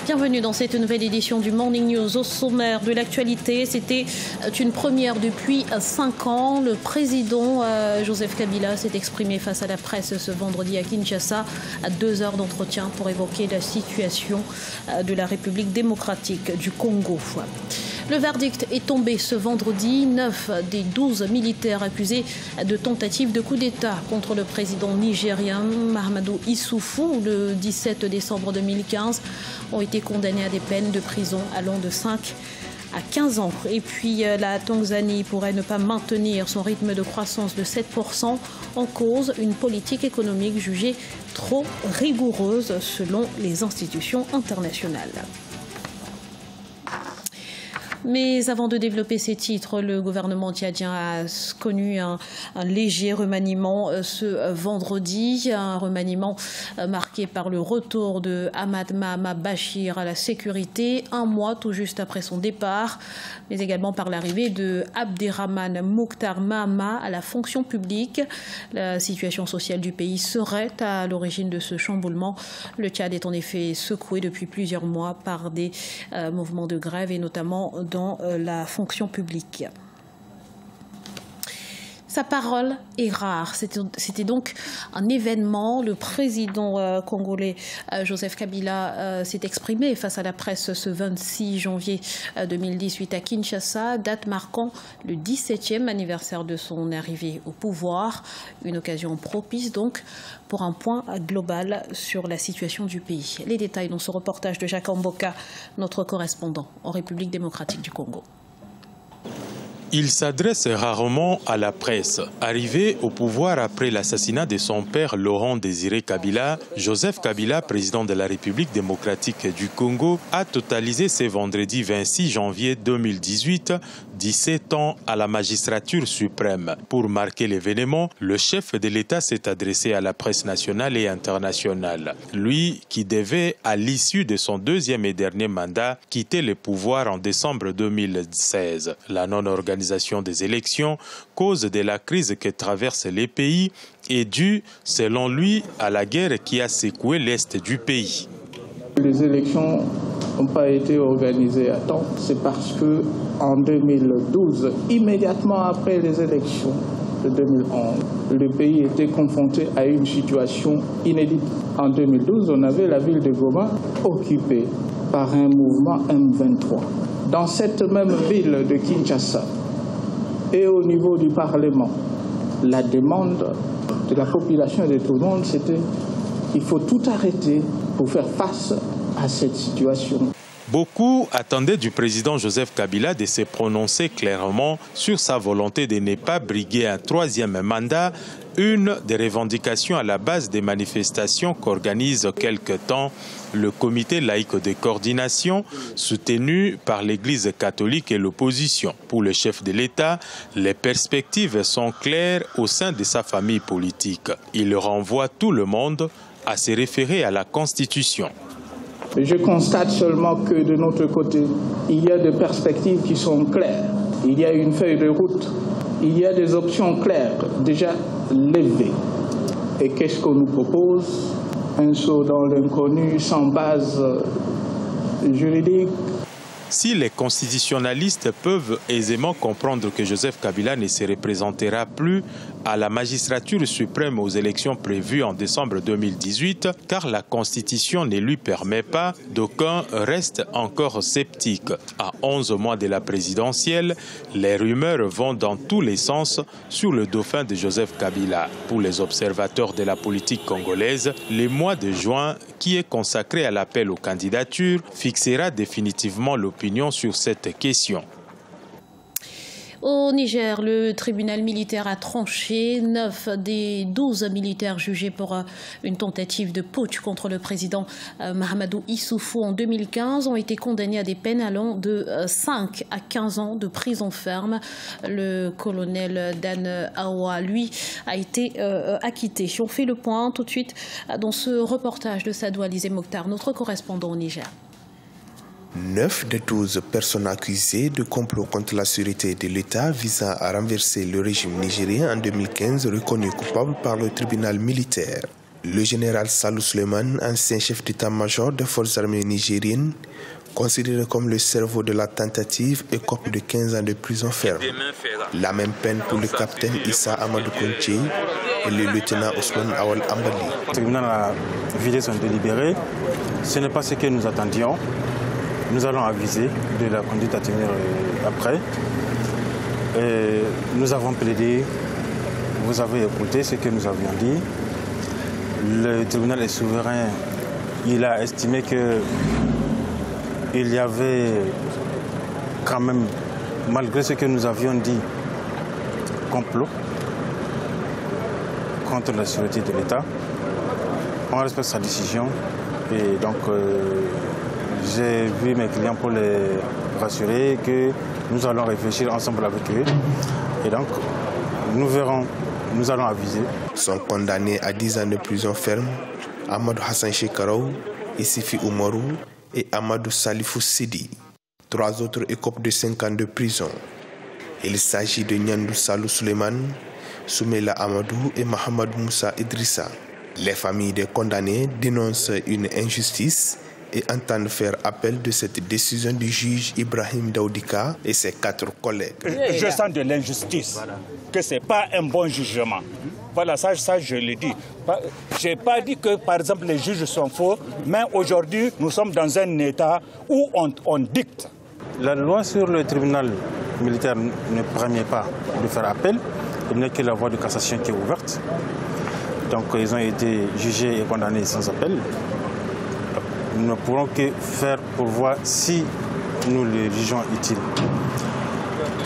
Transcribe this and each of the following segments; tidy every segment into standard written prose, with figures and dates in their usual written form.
Bienvenue dans cette nouvelle édition du Morning News. Au sommaire de l'actualité, c'était une première depuis 5 ans. Le président Joseph Kabila s'est exprimé face à la presse ce vendredi à Kinshasa à 2 heures d'entretien pour évoquer la situation de la République démocratique du Congo. Le verdict est tombé ce vendredi. 9 des 12 militaires accusés de tentative de coup d'État contre le président nigérien Mahamadou Issoufou le 17 décembre 2015 ont été condamnés à des peines de prison allant de 5 à 15 ans. Et puis la Tanzanie pourrait ne pas maintenir son rythme de croissance de 7%, en cause une politique économique jugée trop rigoureuse selon les institutions internationales. Mais avant de développer ces titres, le gouvernement tchadien a connu un léger remaniement ce vendredi, un remaniement marqué par le retour de Ahmad Mahama Bachir à la sécurité, 1 mois tout juste après son départ, mais également par l'arrivée de Abderrahmane Mokhtar Mahama à la fonction publique. La situation sociale du pays serait à l'origine de ce chamboulement. Le Tchad est en effet secoué depuis plusieurs mois par des mouvements de grève et notamment dans la fonction publique. Sa parole est rare. C'était donc un événement. Le président congolais Joseph Kabila s'est exprimé face à la presse ce 26 janvier 2018 à Kinshasa, date marquant le 17e anniversaire de son arrivée au pouvoir. Une occasion propice donc pour un point global sur la situation du pays. Les détails dans ce reportage de Jacques Mboka, notre correspondant en République démocratique du Congo. Il s'adresse rarement à la presse. Arrivé au pouvoir après l'assassinat de son père Laurent Désiré Kabila, Joseph Kabila, président de la République démocratique du Congo, a totalisé ce vendredi 26 janvier 2018 17 ans à la magistrature suprême. Pour marquer l'événement, le chef de l'État s'est adressé à la presse nationale et internationale. Lui qui devait, à l'issue de son 2e et dernier mandat, quitter le pouvoir en décembre 2016. La non-organisation des élections, cause de la crise que traverse les pays, est due, selon lui, à la guerre qui a secoué l'Est du pays. Les élections n'ont pas été organisées à temps. C'est parce que en 2012, immédiatement après les élections de 2011, le pays était confronté à une situation inédite. En 2012, on avait la ville de Goma occupée par un mouvement M23. Dans cette même ville de Kinshasa et au niveau du Parlement, la demande de la population et de tout le monde, c'était qu'il faut tout arrêter pour faire face à cette situation. Beaucoup attendaient du président Joseph Kabila de se prononcer clairement sur sa volonté de ne pas briguer un 3e mandat, une des revendications à la base des manifestations qu'organise quelque temps le comité laïque de coordination soutenu par l'Église catholique et l'opposition. Pour le chef de l'État, les perspectives sont claires au sein de sa famille politique. Il renvoie tout le monde à se référer à la Constitution. Je constate seulement que de notre côté, il y a des perspectives qui sont claires. Il y a une feuille de route. Il y a des options claires déjà levées. Et qu'est-ce qu'on nous propose? Un saut dans l'inconnu sans base juridique. Si les constitutionnalistes peuvent aisément comprendre que Joseph Kabila ne se représentera plus à la magistrature suprême aux élections prévues en décembre 2018, car la Constitution ne lui permet pas, d'aucuns restent encore sceptiques. À 11 mois de la présidentielle, les rumeurs vont dans tous les sens sur le dauphin de Joseph Kabila. Pour les observateurs de la politique congolaise, le mois de juin, qui est consacré à l'appel aux candidatures, fixera définitivement l'opinion sur cette question. Au Niger, le tribunal militaire a tranché. 9 des 12 militaires jugés pour une tentative de putsch contre le président Mahamadou Issoufou en 2015 ont été condamnés à des peines allant de 5 à 15 ans de prison ferme. Le colonel Dan Awa, lui, a été acquitté. On fait le point tout de suite dans ce reportage de Sadou Alizé Mokhtar, notre correspondant au Niger. 9 des 12 personnes accusées de complot contre la sûreté de l'État visant à renverser le régime nigérien en 2015 reconnues coupables par le tribunal militaire. Le général Salou Suleiman, ancien chef d'état-major des forces armées nigériennes, considéré comme le cerveau de la tentative, écope de 15 ans de prison ferme. La même peine pour le capitaine Issa Amadou Kounché et le lieutenant Ousmane Awal Ambali. Le tribunal a vidé son délibéré. Ce n'est pas ce que nous attendions. Nous allons aviser de la conduite à tenir après. Et nous avons plaidé, vous avez écouté ce que nous avions dit. Le tribunal est souverain. Il a estimé qu'il y avait quand même, malgré ce que nous avions dit, complot contre la sûreté de l'État. On respecte sa décision et donc j'ai vu mes clients pour les rassurer que nous allons réfléchir ensemble avec eux et donc nous verrons, nous allons aviser. Sont condamnés à 10 ans de prison ferme Amadou Hassan Shekarou, Issifi Oumarou et Amadou Salifou Sidi. 3 autres écopent de 5 ans de prison. Il s'agit de Nyandou Salou Suleiman, Soumela Amadou et Mohamed Moussa Idrissa. Les familles des condamnés dénoncent une injustice et entendent faire appel de cette décision du juge Ibrahim Daoudika et ses 4 collègues. Je sens de l'injustice, que ce n'est pas un bon jugement. Voilà, ça je le dis. Je n'ai pas dit que, par exemple, les juges sont faux, mais aujourd'hui, nous sommes dans un état où on dicte. La loi sur le tribunal militaire ne permet pas de faire appel. Il n'y a que la voie de cassation qui est ouverte. Donc ils ont été jugés et condamnés sans appel. Nous ne pourrons que faire pour voir si nous les jugeons utiles.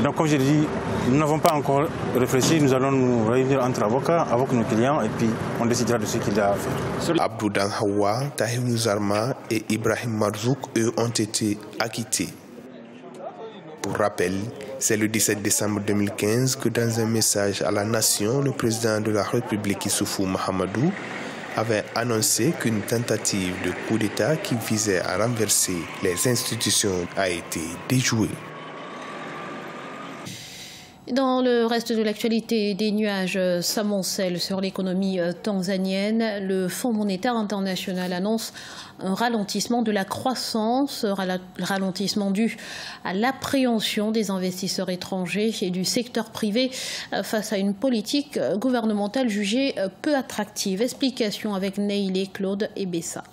Donc comme je l'ai dit, nous n'avons pas encore réfléchi. Nous allons nous réunir entre avocats avec nos clients et puis on décidera de ce qu'il y a à faire. Abdou Hawa, Tahir Nouzarma et Ibrahim Marzouk, eux, ont été acquittés. Pour rappel, c'est le 17 décembre 2015 que dans un message à la nation, le président de la République Issoufou Mahamadou avait annoncé qu'une tentative de coup d'État qui visait à renverser les institutions a été déjouée. Dans le reste de l'actualité, des nuages s'amoncellent sur l'économie tanzanienne. Le Fonds monétaire international annonce un ralentissement de la croissance, ralentissement dû à l'appréhension des investisseurs étrangers et du secteur privé face à une politique gouvernementale jugée peu attractive. Explication avec Neilé, Claude et Bessa.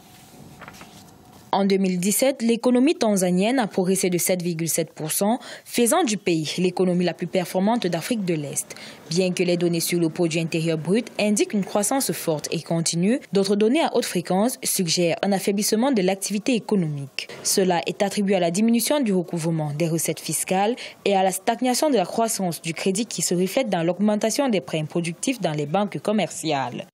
En 2017, l'économie tanzanienne a progressé de 7,7%, faisant du pays l'économie la plus performante d'Afrique de l'Est. Bien que les données sur le produit intérieur brut indiquent une croissance forte et continue, d'autres données à haute fréquence suggèrent un affaiblissement de l'activité économique. Cela est attribué à la diminution du recouvrement des recettes fiscales et à la stagnation de la croissance du crédit qui se reflète dans l'augmentation des prêts improductifs dans les banques commerciales.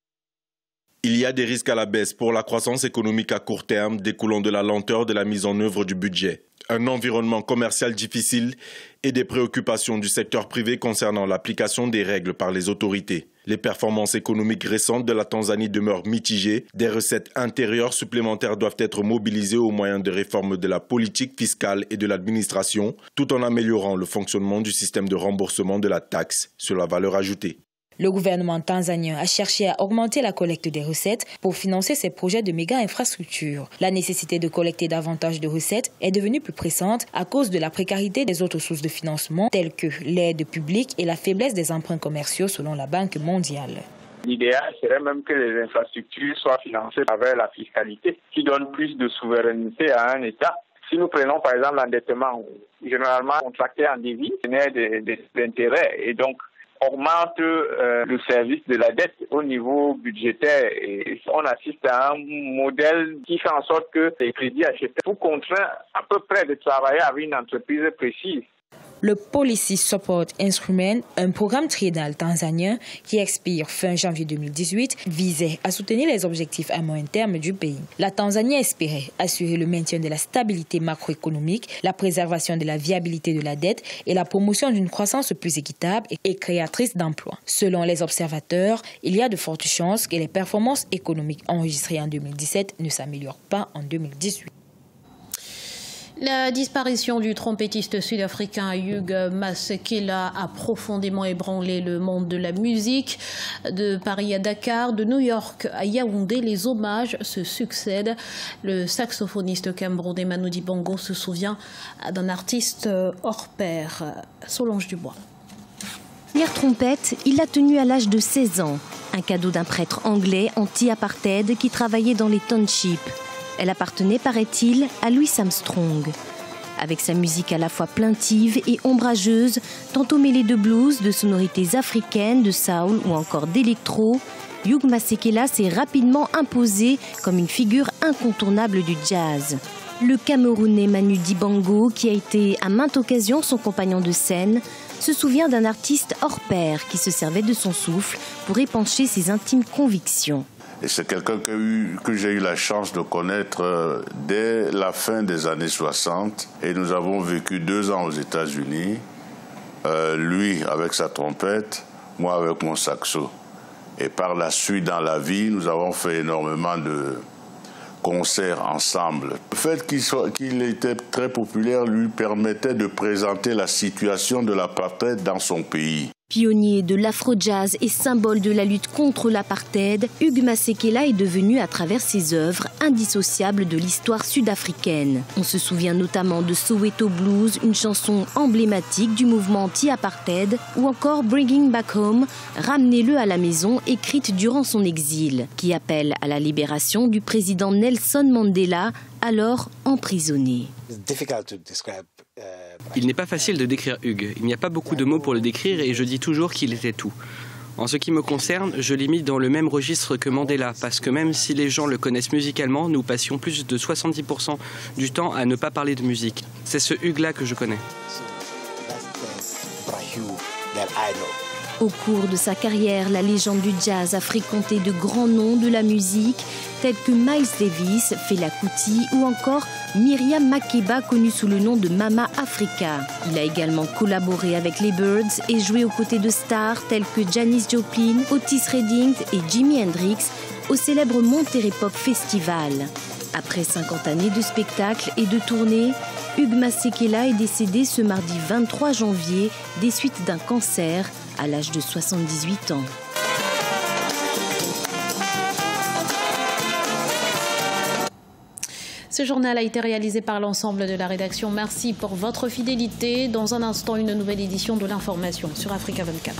Il y a des risques à la baisse pour la croissance économique à court terme découlant de la lenteur de la mise en œuvre du budget, un environnement commercial difficile et des préoccupations du secteur privé concernant l'application des règles par les autorités. Les performances économiques récentes de la Tanzanie demeurent mitigées. Des recettes intérieures supplémentaires doivent être mobilisées au moyen de réformes de la politique fiscale et de l'administration, tout en améliorant le fonctionnement du système de remboursement de la taxe sur la valeur ajoutée. Le gouvernement tanzanien a cherché à augmenter la collecte des recettes pour financer ses projets de méga-infrastructures. La nécessité de collecter davantage de recettes est devenue plus pressante à cause de la précarité des autres sources de financement telles que l'aide publique et la faiblesse des emprunts commerciaux selon la Banque mondiale. L'idéal serait même que les infrastructures soient financées avec la fiscalité qui donne plus de souveraineté à un État. Si nous prenons par exemple l'endettement, généralement contracté en devises, il y a des intérêts et donc augmente le service de la dette au niveau budgétaire et on assiste à un modèle qui fait en sorte que les crédits achetés vous contraint à peu près de travailler avec une entreprise précise. Le Policy Support Instrument, un programme triennal tanzanien qui expire fin janvier 2018, visait à soutenir les objectifs à moyen terme du pays. La Tanzanie espérait assurer le maintien de la stabilité macroéconomique, la préservation de la viabilité de la dette et la promotion d'une croissance plus équitable et créatrice d'emplois. Selon les observateurs, il y a de fortes chances que les performances économiques enregistrées en 2017 ne s'améliorent pas en 2018. La disparition du trompettiste sud-africain Hugh Masekela a profondément ébranlé le monde de la musique. De Paris à Dakar, de New York à Yaoundé, les hommages se succèdent. Le saxophoniste camerounais Manu Dibango se souvient d'un artiste hors pair, Solange Dubois. Première trompette, il l'a tenue à l'âge de 16 ans. Un cadeau d'un prêtre anglais anti-apartheid qui travaillait dans les townships. Elle appartenait, paraît-il, à Louis Armstrong. Avec sa musique à la fois plaintive et ombrageuse, tantôt mêlée de blues, de sonorités africaines, de soul ou encore d'électro, Hugh Masekela s'est rapidement imposé comme une figure incontournable du jazz. Le Camerounais Manu Dibango, qui a été à maintes occasions son compagnon de scène, se souvient d'un artiste hors pair qui se servait de son souffle pour épancher ses intimes convictions. Et c'est quelqu'un que j'ai eu la chance de connaître dès la fin des années 60. Et nous avons vécu 2 ans aux États-Unis, lui avec sa trompette, moi avec mon saxo. Et par la suite, dans la vie, nous avons fait énormément de concerts ensemble. Le fait qu'il était très populaire lui permettait de présenter la situation de l'apartheid dans son pays. Pionnier de l'afro-jazz et symbole de la lutte contre l'apartheid, Hugh Masekela est devenu à travers ses œuvres indissociable de l'histoire sud-africaine. On se souvient notamment de Soweto Blues, une chanson emblématique du mouvement anti-apartheid, ou encore Bringing Back Home, Ramenez-le à la maison, écrite durant son exil, qui appelle à la libération du président Nelson Mandela, alors emprisonné. Il n'est pas facile de décrire Hugh. Il n'y a pas beaucoup de mots pour le décrire et je dis toujours qu'il était tout. En ce qui me concerne, je l'ai mis dans le même registre que Mandela, parce que même si les gens le connaissent musicalement, nous passions plus de 70% du temps à ne pas parler de musique. C'est ce Hugh-là que je connais. Au cours de sa carrière, la légende du jazz a fréquenté de grands noms de la musique, tels que Miles Davis, Fela Kuti ou encore Miriam Makeba, connue sous le nom de Mama Africa. Il a également collaboré avec les Byrds et joué aux côtés de stars tels que Janis Joplin, Otis Redding et Jimi Hendrix au célèbre Monterey Pop Festival. Après 50 années de spectacles et de tournées, Hugh Masekela est décédé ce mardi 23 janvier des suites d'un cancer à l'âge de 78 ans. Ce journal a été réalisé par l'ensemble de la rédaction. Merci pour votre fidélité. Dans un instant, une nouvelle édition de l'information sur Africa 24.